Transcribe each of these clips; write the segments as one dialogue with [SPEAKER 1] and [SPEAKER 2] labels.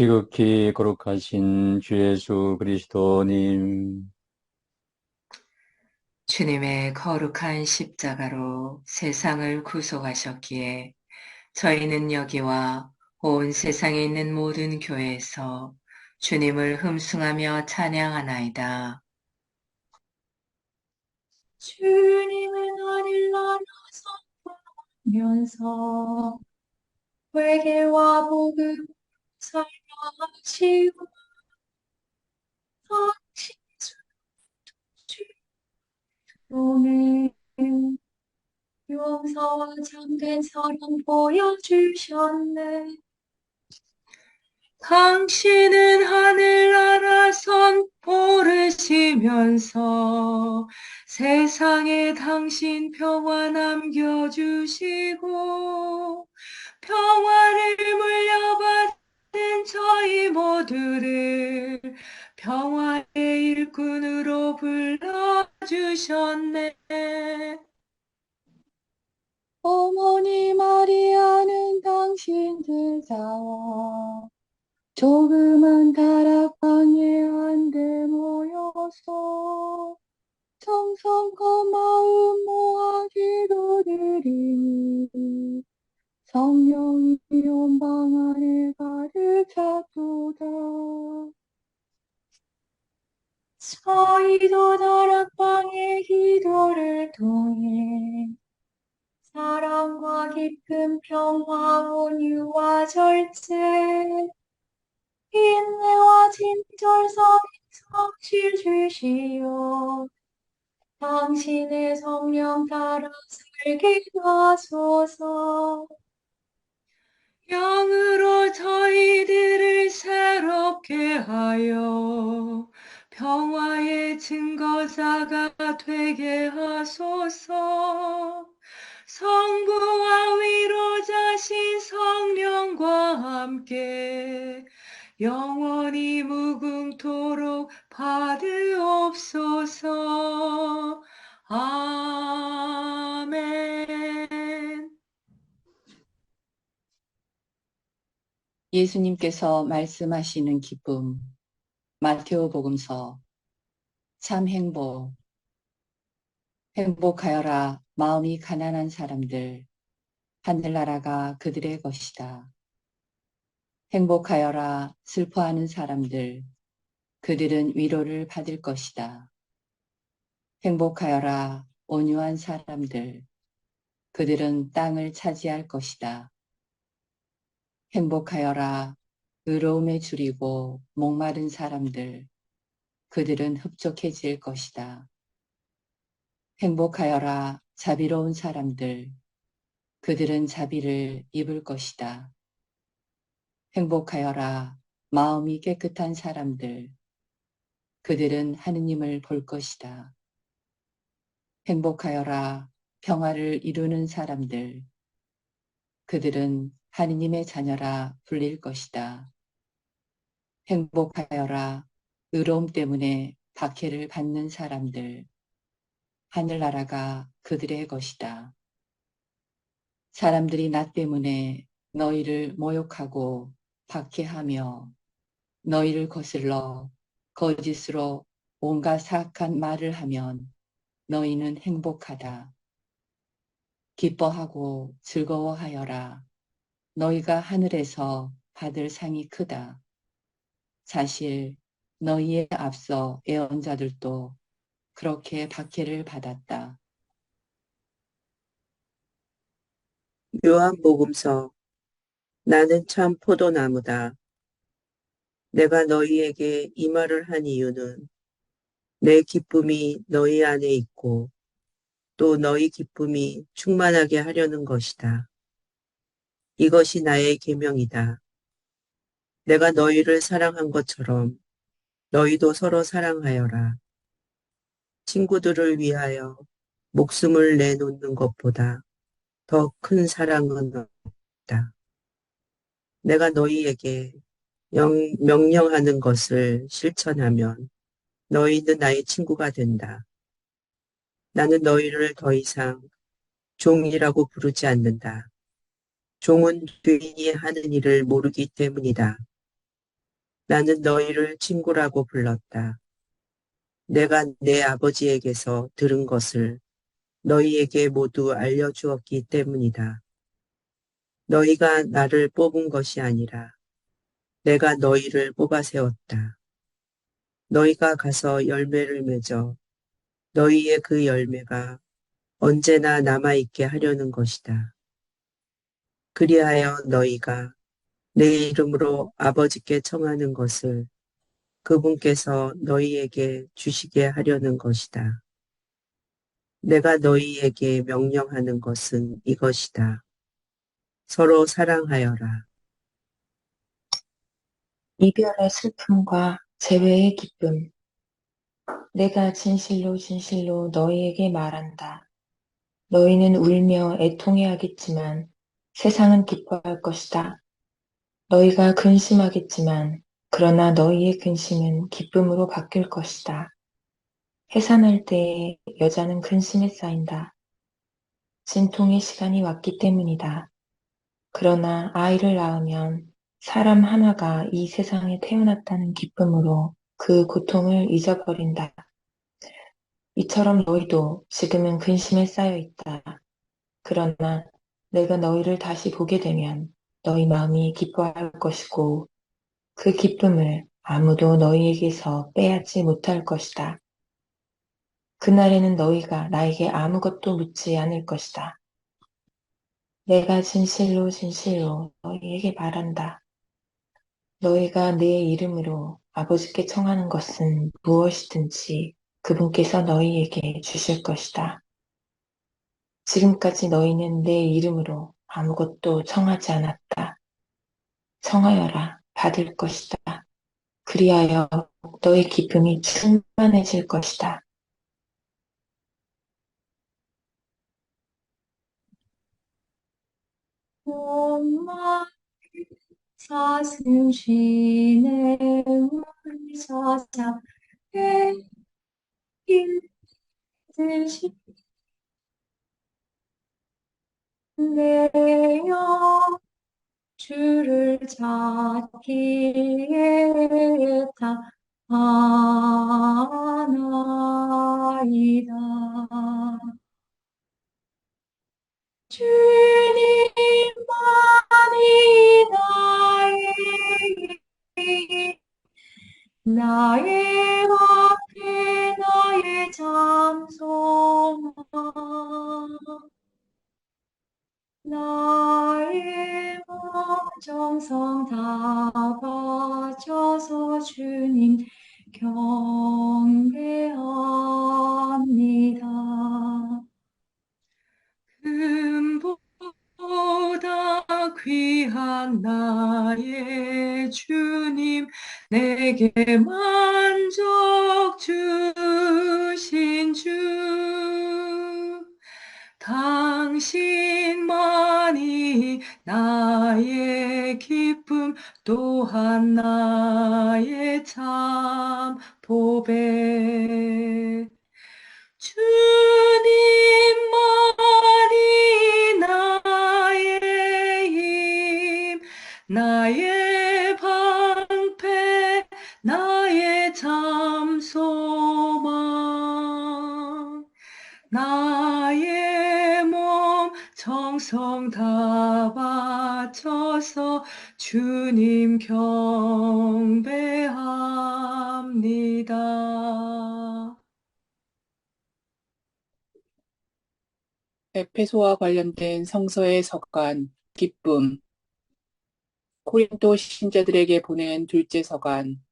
[SPEAKER 1] 지극히 거룩하신 주 예수 그리스도님,
[SPEAKER 2] 주님의 거룩한 십자가로 세상을 구속하셨기에 저희는 여기와 온 세상에 있는 모든 교회에서 주님을 흠숭하며 찬양하나이다. 주님은 하늘나라 선포하면서 회개와 복음으로 살아가시고 당신 주님의 용서와 참된 사랑 보여주셨네. 당신은 하늘나라 선포를 시면서 세상에 당신 평화 남겨주시고 평화를 물려받은 저희 모두를 평화의 일꾼으로 불러주셨네. 어머니 마리아는 당신 제자와 조그만 다락방에 한데 모여서 정성껏 마음 모아 기도드리니 성령이 온 방 안에 가득 찼도다. 저희도 다락방의 기도를 통해 사랑과 깊은 평화, 온유와 절제, 인내와 진절성이 성실 주시어 당신의 성령 따라 살게 하소서. 영으로 저희들을 새롭게 하여 평화의 증거자가 되게 하소서. 성부와 위로자신 성령과 함께 영원히 무궁토록 받으옵소서. 아멘.
[SPEAKER 3] 예수님께서 말씀하시는 기쁨, 마테오복음서. 참 행복하여라 마음이 가난한 사람들, 하늘나라가 그들의 것이다. 행복하여라 슬퍼하는 사람들, 그들은 위로를 받을 것이다. 행복하여라 온유한 사람들, 그들은 땅을 차지할 것이다. 행복하여라 의로움에 줄이고 목마른 사람들, 그들은 흡족해질 것이다. 행복하여라 자비로운 사람들, 그들은 자비를 입을 것이다. 행복하여라 마음이 깨끗한 사람들, 그들은 하느님을 볼 것이다. 행복하여라 평화를 이루는 사람들, 그들은 하느님의 자녀라 불릴 것이다. 행복하여라 의로움 때문에 박해를 받는 사람들, 하늘나라가 그들의 것이다. 사람들이 나 때문에 너희를 모욕하고 박해하며 너희를 거슬러 거짓으로 온갖 사악한 말을 하면 너희는 행복하다. 기뻐하고 즐거워하여라. 너희가 하늘에서 받을 상이 크다. 사실 너희에 앞서 예언자들도 그렇게 박해를 받았다.
[SPEAKER 4] 요한복음서. 나는 참 포도나무다. 내가 너희에게 이 말을 한 이유는 내 기쁨이 너희 안에 있고 또 너희 기쁨이 충만하게 하려는 것이다. 이것이 나의 계명이다. 내가 너희를 사랑한 것처럼 너희도 서로 사랑하여라. 친구들을 위하여 목숨을 내놓는 것보다 더 큰 사랑은 없다. 내가 너희에게 명령하는 것을 실천하면 너희는 나의 친구가 된다. 나는 너희를 더 이상 종이라고 부르지 않는다. 종은 주인이 하는 일을 모르기 때문이다. 나는 너희를 친구라고 불렀다. 내가 내 아버지에게서 들은 것을 너희에게 모두 알려주었기 때문이다. 너희가 나를 뽑은 것이 아니라 내가 너희를 뽑아 세웠다. 너희가 가서 열매를 맺어 너희의 그 열매가 언제나 남아있게 하려는 것이다. 그리하여 너희가 내 이름으로 아버지께 청하는 것을 그분께서 너희에게 주시게 하려는 것이다. 내가 너희에게 명령하는 것은 이것이다. 서로 사랑하여라.
[SPEAKER 2] 이별의 슬픔과 재회의 기쁨. 내가 진실로 진실로 너희에게 말한다. 너희는 울며 애통해하겠지만 세상은 기뻐할 것이다. 너희가 근심하겠지만 그러나 너희의 근심은 기쁨으로 바뀔 것이다. 해산할 때에 여자는 근심에 쌓인다. 진통의 시간이 왔기 때문이다. 그러나 아이를 낳으면 사람 하나가 이 세상에 태어났다는 기쁨으로 그 고통을 잊어버린다. 이처럼 너희도 지금은 근심에 쌓여 있다. 그러나 내가 너희를 다시 보게 되면 너희 마음이 기뻐할 것이고 그 기쁨을 아무도 너희에게서 빼앗지 못할 것이다. 그날에는 너희가 나에게 아무것도 묻지 않을 것이다. 내가 진실로 진실로 너희에게 말한다. 너희가 내 이름으로 아버지께 청하는 것은 무엇이든지 그분께서 너희에게 주실 것이다. 지금까지 너희는 내 이름으로 아무것도 청하지 않았다. 청하여라, 받을 것이다. 그리하여 너희 기쁨이 충만해질 것이다.
[SPEAKER 5] 엄마 사슴 쉬네 우리 사자 힘들시 내요 줄을 찾기에 다하나이다. 주님만이 나의 방패 나의 잠소망 나의 몸 정성 다 바쳐서 주님 경배합니다. 금보다 귀한 나의 주님 내게 만족 주신 주 당신만이 나의 기쁨 또한 나의 참 보배 주님만이 나의 힘 나의 방패 나의 참 소망 나의 몸 정성 다 바쳐서 주님 경배합니다.
[SPEAKER 6] 에페소와 관련된 성서의 서간, 기쁨, 코린토 신자들에게 보낸 둘째 서간,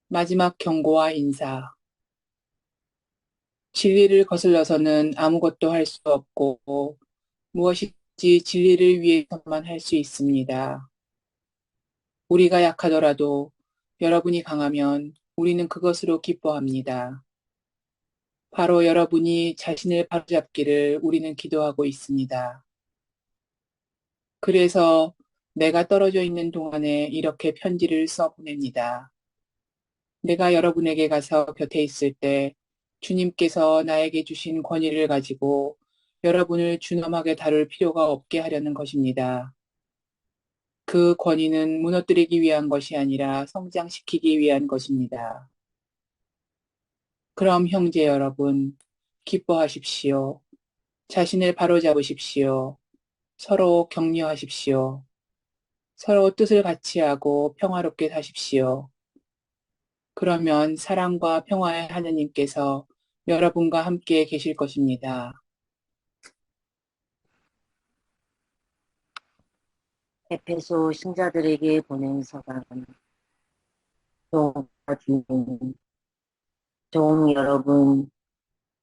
[SPEAKER 6] 마지막 경고와 인사. 진리를 거슬러서는 아무것도 할 수 없고 무엇이든지 진리를 위해서만 할 수 있습니다. 우리가 약하더라도 여러분이 강하면 우리는 그것으로 기뻐합니다. 바로 여러분이 자신을 바로잡기를 우리는 기도하고 있습니다. 그래서 내가 떨어져 있는 동안에 이렇게 편지를 써보냅니다. 내가 여러분에게 가서 곁에 있을 때 주님께서 나에게 주신 권위를 가지고 여러분을 준엄하게 다룰 필요가 없게 하려는 것입니다. 그 권위는 무너뜨리기 위한 것이 아니라 성장시키기 위한 것입니다. 그럼 형제 여러분, 기뻐하십시오. 자신을 바로잡으십시오. 서로 격려하십시오. 서로 뜻을 같이 하고 평화롭게 사십시오. 그러면 사랑과 평화의 하느님께서 여러분과 함께 계실 것입니다.
[SPEAKER 7] 에페소 신자들에게 보낸 서간. 종과 주인, 종 여러분,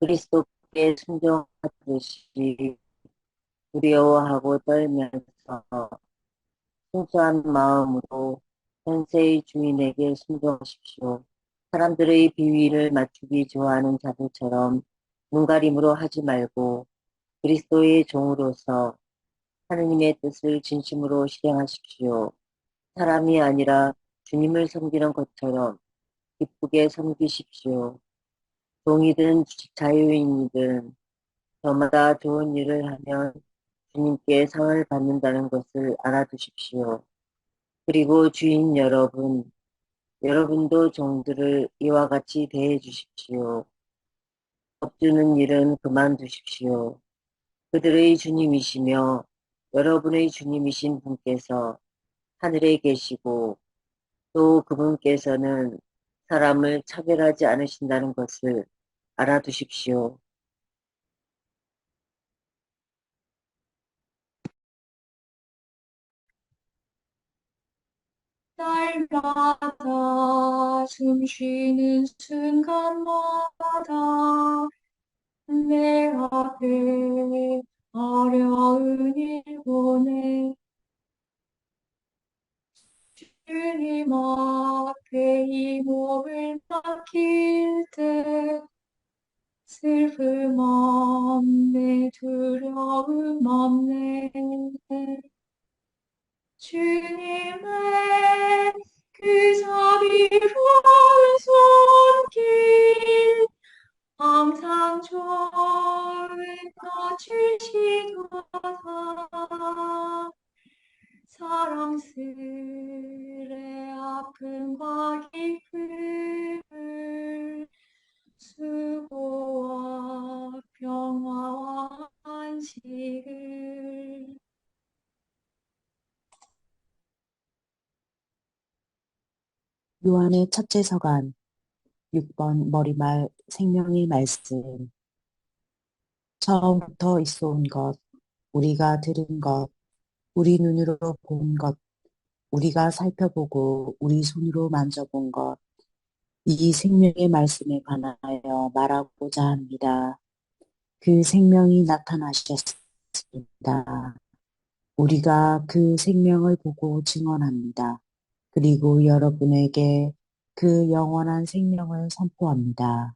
[SPEAKER 7] 그리스도께 순종하듯이 두려워하고 떨면서 순수한 마음으로 현세의 주인에게 순종하십시오. 사람들의 비위를 맞추기 좋아하는 자들처럼 눈가림으로 하지 말고 그리스도의 종으로서 하느님의 뜻을 진심으로 실행하십시오. 사람이 아니라 주님을 섬기는 것처럼 기쁘게 섬기십시오. 종이든 자유인이든 저마다 좋은 일을 하면 주님께 상을 받는다는 것을 알아두십시오. 그리고 주인 여러분, 여러분도 종들을 이와 같이 대해 주십시오. 겁주는 일은 그만두십시오. 그들의 주님이시며 여러분의 주님이신 분께서 하늘에 계시고 또 그분께서는 사람을 차별하지 않으신다는 것을 알아두십시오.
[SPEAKER 2] 날마다 숨 쉬는 순간마다 내 앞에 어려운 일 보내 주님 앞에 이 몸을 맡길 때 슬픔 없네 두려움 없네 주님의 그 자비로운 손길 항상 좋은 것 주시도다 사랑스레 아픔과 기쁨을 수고와 평화와 안식을
[SPEAKER 8] 요한의 첫째 서간 6번 머리말 생명의 말씀. 처음부터 있어온 것, 우리가 들은 것, 우리 눈으로 본 것, 우리가 살펴보고 우리 손으로 만져본 것, 이 생명의 말씀에 관하여 말하고자 합니다. 그 생명이 나타나셨습니다. 우리가 그 생명을 보고 증언합니다. 그리고 여러분에게 그 영원한 생명을 선포합니다.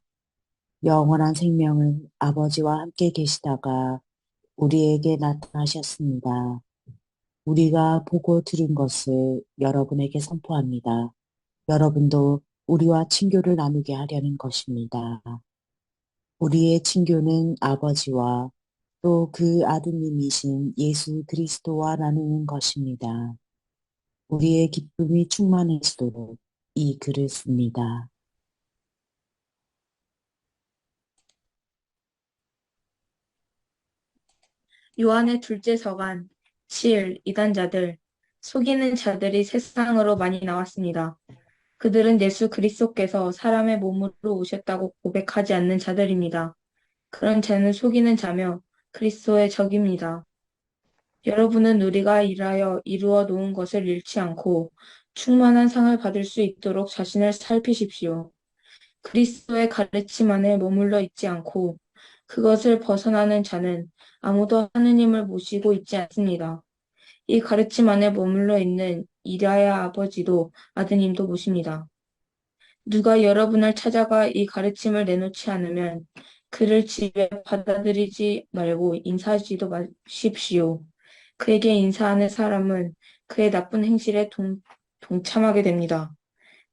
[SPEAKER 8] 영원한 생명은 아버지와 함께 계시다가 우리에게 나타나셨습니다. 우리가 보고 들은 것을 여러분에게 선포합니다. 여러분도 우리와 친교를 나누게 하려는 것입니다. 우리의 친교는 아버지와 또 그 아드님이신 예수 그리스도와 나누는 것입니다. 우리의 기쁨이 충만해지도록 이 글을 씁니다.
[SPEAKER 9] 요한의 둘째 서간 7. 이단자들 속이는 자들이 세상으로 많이 나왔습니다. 그들은 예수 그리스도께서 사람의 몸으로 오셨다고 고백하지 않는 자들입니다. 그런 자는 속이는 자며 그리스도의 적입니다. 여러분은 우리가 일하여 이루어 놓은 것을 잃지 않고 충만한 상을 받을 수 있도록 자신을 살피십시오. 그리스도의 가르침 안에 머물러 있지 않고 그것을 벗어나는 자는 아무도 하느님을 모시고 있지 않습니다. 이 가르침 안에 머물러 있는 이라의 아버지도 아드님도 모십니다. 누가 여러분을 찾아가 이 가르침을 내놓지 않으면 그를 집에 받아들이지 말고 인사하지도 마십시오. 그에게 인사하는 사람은 그의 나쁜 행실에 동참하게 됩니다.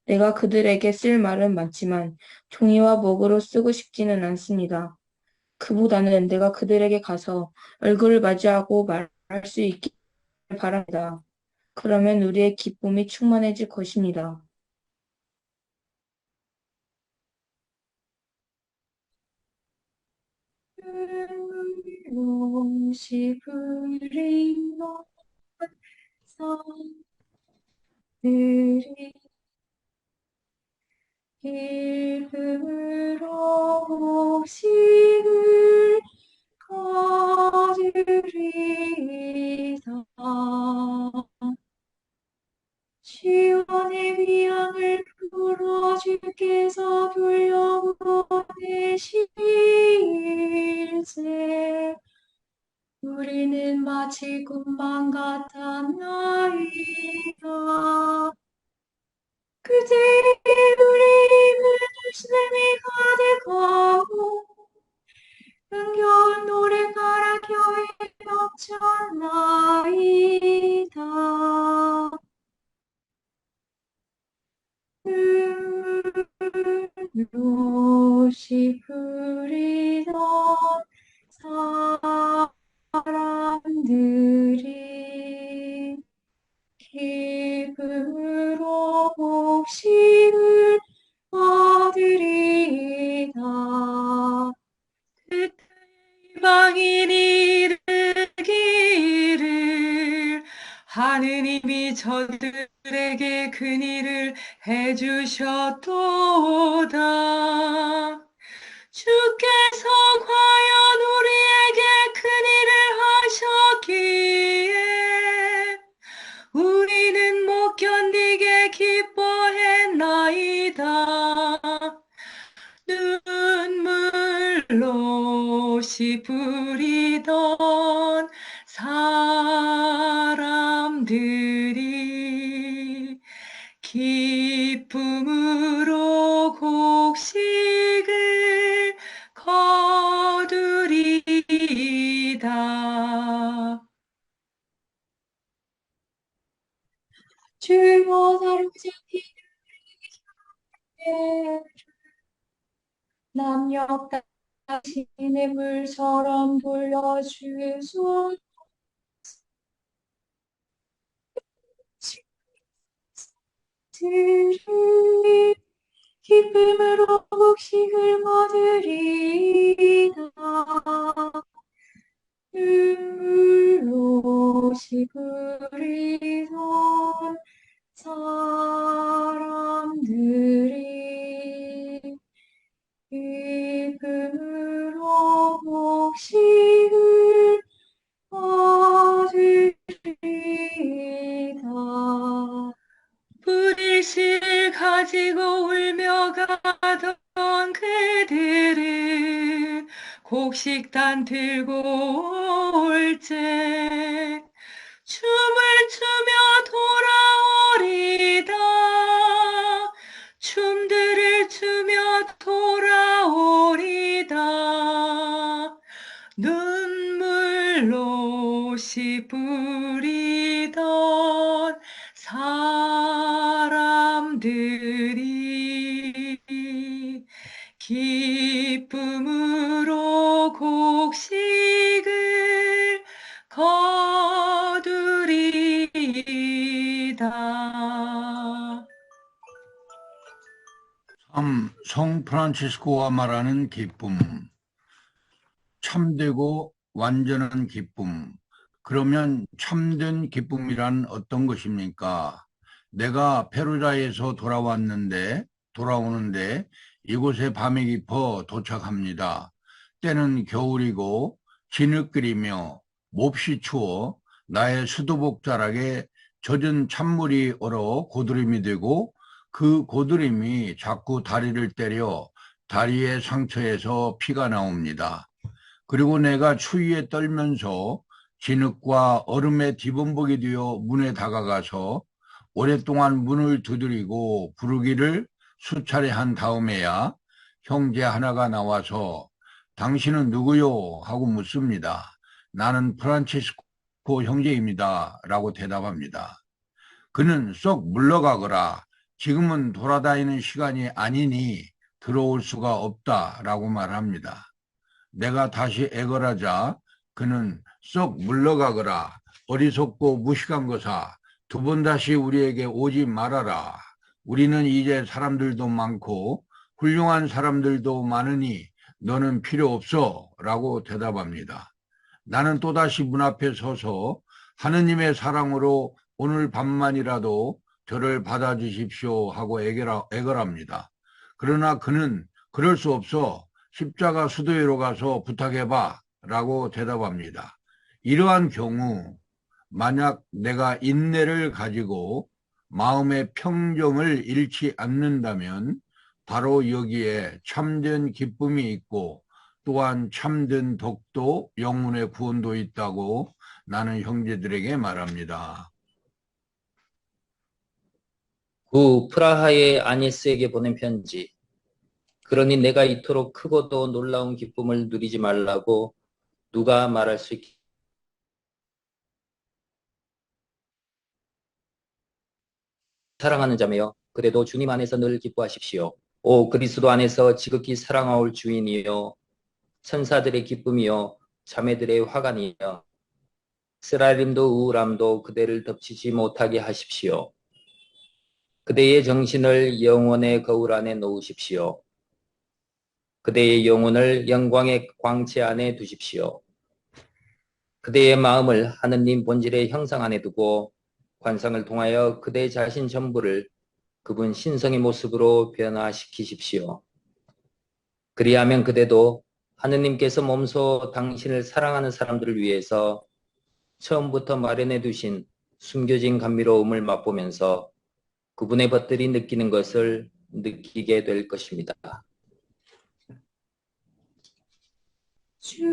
[SPEAKER 9] 내가 그들에게 쓸 말은 많지만 종이와 먹으로 쓰고 싶지는 않습니다. 그보다는 내가 그들에게 가서 얼굴을 맞이하고 말할 수 있기를 바랍니다. 그러면 우리의 기쁨이 충만해질 것입니다.
[SPEAKER 2] 시부린 성들이 기쁨으로 곡식을 거두리이다. 시온의 귀향을 풀어 주께서 돌려보내실세. 우리는 마치 꿈만 같았나이다. 그제에 우리 입은 웃음이 가득하고 흥겨운 노래가라 교회에 넘쳤나이다. 눈물로 시부리던 사람들이 기쁨으로 곡식을 얻으리이다.
[SPEAKER 5] 그때 이방인이 이르기를 하느님이 저들에게 큰일을 해주셨도다. 주께서 과연 우리에게 큰일을 하셨기에 우리는 못 견디게 기뻐했나이다. 눈물로 시부리던 사람들이 기쁨으로 곡식을 거두리이다.
[SPEAKER 2] 주여 사로잡힌 남역 당신의 물처럼 돌려주소. 기쁨으로 곡식을 거두리이다. 눈물로 시부리던 사람들이 기쁨으로 곡식을 거두리이다.
[SPEAKER 5] 브릿을 가지고 울며 가던 그들은 곡식단 들고 올 때 춤을 추며 돌아오리다. 춤들을 추며 돌아오리다. 눈물로 시부리던 사람들이 기쁨으로 곡식을 거두리이다.
[SPEAKER 10] 성 프란치스코가 말하는 기쁨, 참되고 완전한 기쁨. 그러면 참된 기쁨이란 어떤 것입니까? 내가 페루자에서 돌아오는데 이곳에 밤이 깊어 도착합니다. 때는 겨울이고 진흙그리며 몹시 추워 나의 수도복 자락에 젖은 찬물이 얼어 고드름이 되고 그 고드름이 자꾸 다리를 때려 다리의 상처에서 피가 나옵니다. 그리고 내가 추위에 떨면서 진흙과 얼음에 뒤범벅이 되어 문에 다가가서 오랫동안 문을 두드리고 부르기를 수차례 한 다음에야 형제 하나가 나와서 당신은 누구요? 하고 묻습니다. 나는 프란치스코 형제입니다. 라고 대답합니다. 그는 쏙 물러가거라. 지금은 돌아다니는 시간이 아니니 들어올 수가 없다. 라고 말합니다. 내가 다시 애걸하자 그는 쏙 물러가거라. 어리석고 무식한 것아. 두 번 다시 우리에게 오지 말아라. 우리는 이제 사람들도 많고 훌륭한 사람들도 많으니 너는 필요 없어. 라고 대답합니다. 나는 또다시 문 앞에 서서 하느님의 사랑으로 오늘 밤만이라도 저를 받아주십시오 하고 애걸합니다. 그러나 그는 그럴 수 없어. 십자가 수도회로 가서 부탁해봐 라고 대답합니다. 이러한 경우 만약 내가 인내를 가지고 마음의 평정을 잃지 않는다면 바로 여기에 참된 기쁨이 있고 또한 참된 덕도 영혼의 구원도 있다고 나는 형제들에게 말합니다.
[SPEAKER 11] 프라하의 아니스에게 보낸 편지. 그러니 내가 이토록 크고도 놀라운 기쁨을 누리지 말라고 누가 말할 수 있겠 사랑하는 자매여, 그래도 주님 안에서 늘 기뻐하십시오. 오 그리스도 안에서 지극히 사랑하올 주인이여, 천사들의 기쁨이여, 자매들의 화관이여, 쓰라림도 우울함도 그대를 덮치지 못하게 하십시오. 그대의 정신을 영원의 거울 안에 놓으십시오. 그대의 영혼을 영광의 광채 안에 두십시오. 그대의 마음을 하느님 본질의 형상 안에 두고 관상을 통하여 그대 자신 전부를 그분 신성의 모습으로 변화시키십시오. 그리하면 그대도 하느님께서 몸소 당신을 사랑하는 사람들을 위해서 처음부터 마련해 두신 숨겨진 감미로움을 맛보면서 그분의 벗들이 느끼는 것을 느끼게 될 것입니다.
[SPEAKER 2] 주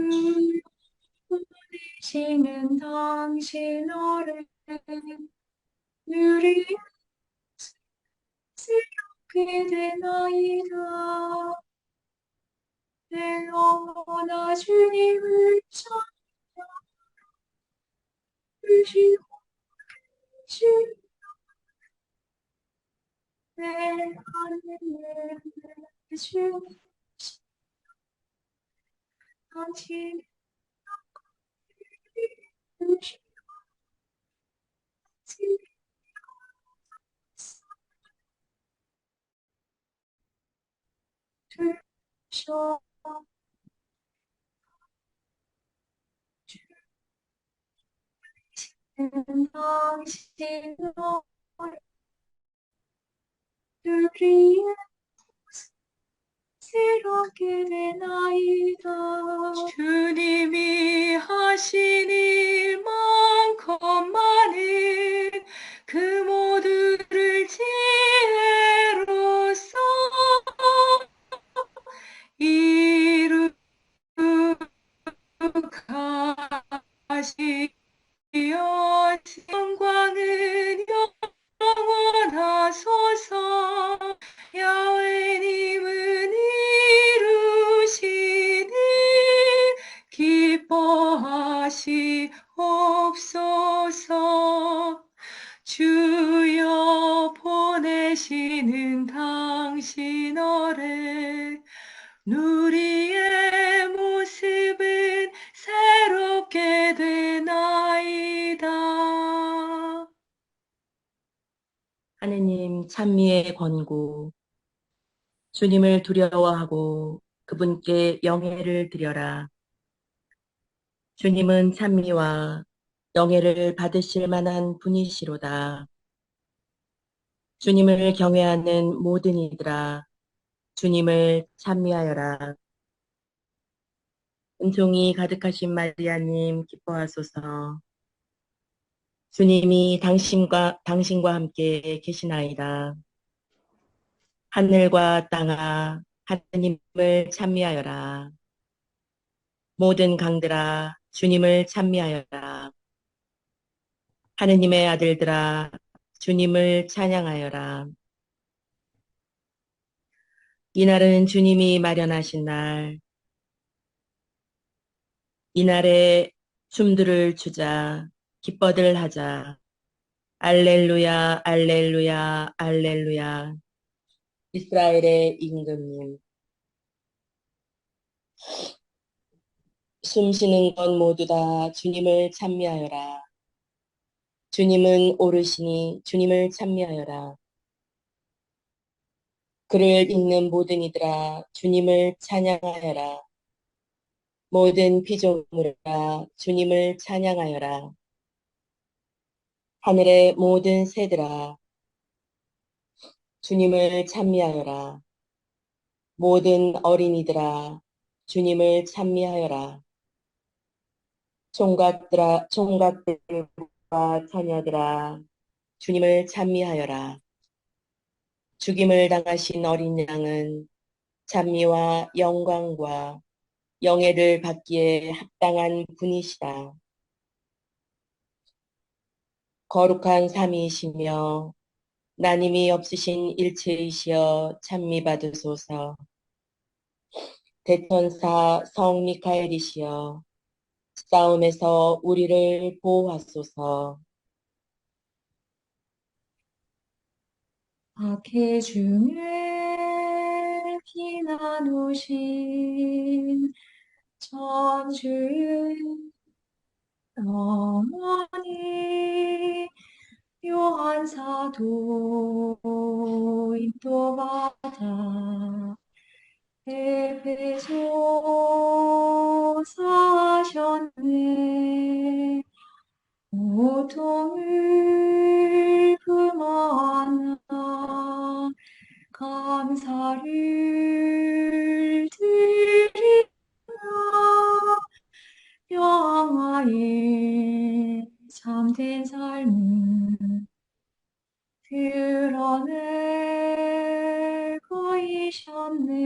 [SPEAKER 2] 보내시는 당신 아래 누리 새롭게 되나이다. 내 영혼아 주님을 찾으시고 내 하늘에 주 당신 두셔 당신을 우리의 새롭게 되나이다.
[SPEAKER 5] 주님이 하신 일 많고 많은 그 모두를 지혜로써 이룩하시어 영광은 영원하소서. 야훼님은 이루시니 기뻐하시옵소서. 주여 보내시는 당신 아래 누리의 모습은 새롭게 되나이다.
[SPEAKER 9] 하느님 찬미의 권고. 주님을 두려워하고 그분께 영예를 드려라. 주님은 찬미와 영예를 받으실 만한 분이시로다. 주님을 경외하는 모든 이들아, 주님을 찬미하여라. 은총이 가득하신 마리아님 기뻐하소서. 주님이 당신과 함께 계시나이다. 하늘과 땅아 하느님을 찬미하여라. 모든 강들아 주님을 찬미하여라. 하느님의 아들들아 주님을 찬양하여라. 이날은 주님이 마련하신 날. 이날에 춤들을 추자, 기뻐들 하자. 알렐루야, 알렐루야, 알렐루야. 이스라엘의 임금님. 숨 쉬는 것 모두 다 주님을 찬미하여라.
[SPEAKER 7] 주님은 오르시니 주님을 찬미하여라. 그를 읽는 모든 이들아 주님을 찬양하여라. 모든 피조물아 주님을 찬양하여라. 하늘의 모든 새들아 주님을 찬미하여라. 모든 어린이들아 주님을 찬미하여라. 총각들과 처녀들아 주님을 찬미하여라. 죽임을 당하신 어린 양은 찬미와 영광과 영예를 받기에 합당한 분이시다. 거룩한 삼위이시며 나님이 없으신 일체이시여 찬미 받으소서. 대천사 성 미카엘이시여 싸움에서 우리를 보호하소서.
[SPEAKER 5] 악해 중에 피난 오신 천주의 어머니 요한사도 인도받아 에베소 사셨네. 고통을 품었나 감사를 드리며 영화의 참된 삶을 드러내고 이셨네.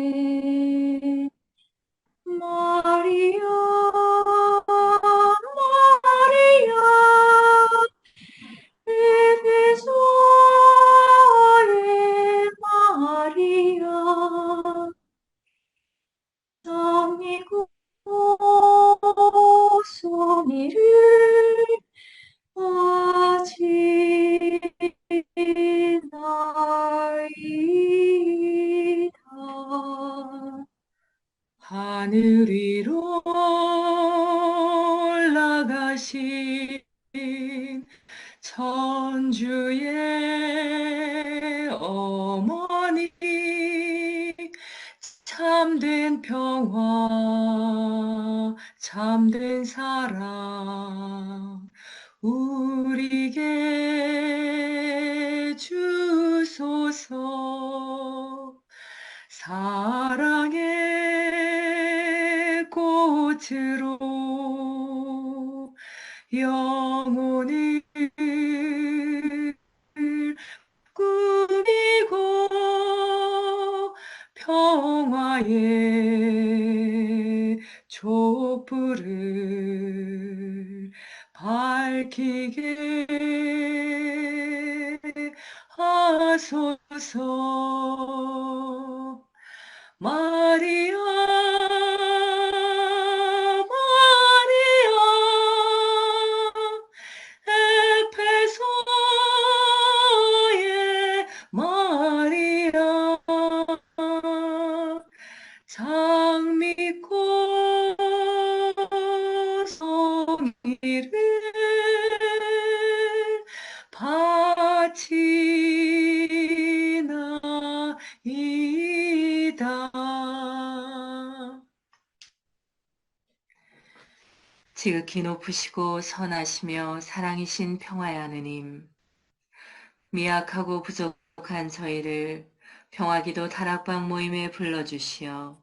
[SPEAKER 5] 마리아 마리아 에베소의 마리아 성미고 소미를 바치나이다. 하늘 위로 올라가신 천주의 어머니 참된 평화 참된 사랑 우리에게 주소서. 사랑의 꽃으로 영혼을 꾸미고 평화의 촛불을 밝히게 하소서. 마리아 마리아 에페소의 마리아 장미꽃 송이를 바치나이다. 지극히 높으시고 선하시며 사랑이신 평화의 하느님, 미약하고 부족한 저희를 평화기도 다락방 모임에 불러주시어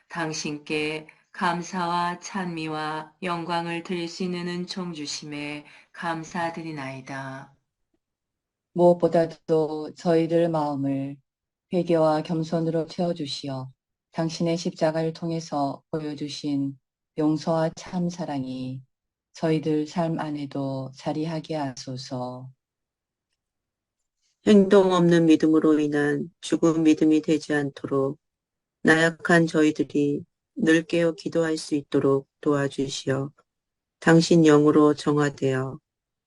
[SPEAKER 5] 당신께 감사와 찬미와 영광을 드릴 수 있는 은총 주심에 감사드리나이다. 무엇보다도 저희들 마음을 회개와 겸손으로 채워주시어 당신의 십자가를 통해서 보여주신 용서와 참 사랑이 저희들 삶 안에도 자리하게 하소서.
[SPEAKER 4] 행동 없는 믿음으로 인한 죽은 믿음이 되지 않도록 나약한 저희들이 늘 깨어 기도할 수 있도록 도와주시어 당신 영으로 정화되어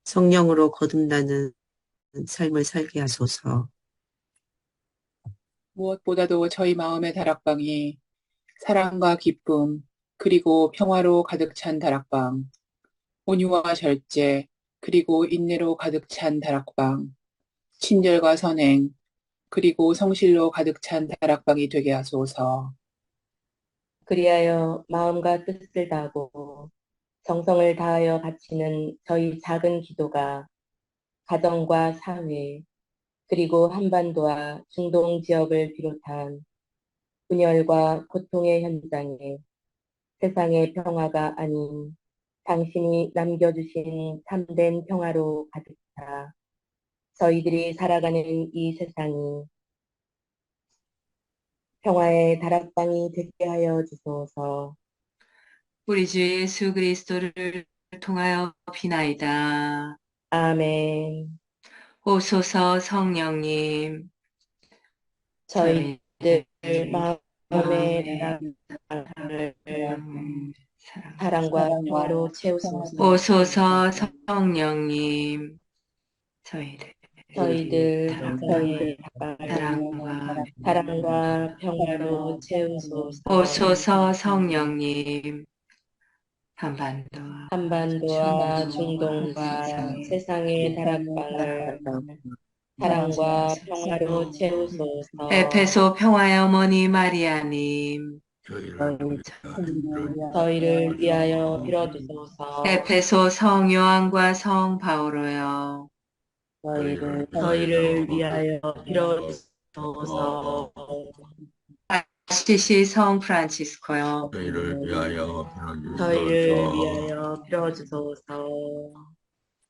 [SPEAKER 4] 성령으로 거듭나는 삶을 살게 하소서.
[SPEAKER 6] 무엇보다도 저희 마음의 다락방이 사랑과 기쁨, 그리고 평화로 가득 찬 다락방, 온유와 절제, 그리고 인내로 가득 찬 다락방, 친절과 선행, 그리고 성실로 가득 찬 다락방이 되게 하소서.
[SPEAKER 7] 그리하여 마음과 뜻을 다하고 정성을 다하여 바치는 저희 작은 기도가 가정과 사회, 그리고 한반도와 중동 지역을 비롯한 분열과 고통의 현장에 세상의 평화가 아닌 당신이 남겨주신 참된 평화로 가득 차 저희들이 살아가는 이 세상이 평화의 다락방이 되게 하여 주소서.
[SPEAKER 5] 우리 주 예수 그리스도를 통하여 비나이다.
[SPEAKER 7] 아멘.
[SPEAKER 5] 오소서 성령님,
[SPEAKER 7] 저희들
[SPEAKER 5] 저희들
[SPEAKER 7] 마음의
[SPEAKER 5] 마음의
[SPEAKER 7] 다락방을
[SPEAKER 5] 사랑.
[SPEAKER 7] 사랑과 평화로 채우소서.
[SPEAKER 5] 오소서 성령님,
[SPEAKER 7] 저희들
[SPEAKER 5] 사랑의
[SPEAKER 7] 다락방을
[SPEAKER 5] 사랑과
[SPEAKER 7] 사랑과 평화로 채우소서.
[SPEAKER 5] 오소서 성령님,
[SPEAKER 7] 한반도와 중동과 세상의 다락방을 사랑과 평화로 채우소서.
[SPEAKER 5] 에페소 평화의 어머니 마리아님,
[SPEAKER 7] 저희를 위하여 빌어주소서.
[SPEAKER 5] 에페소 성 요한과 성 바오로요,
[SPEAKER 7] 저희를 위하여 빌어주소서.
[SPEAKER 5] 아시시 성 프란치스코요,
[SPEAKER 10] 저희를 위하여
[SPEAKER 7] 저희를 위하여 빌어주소서.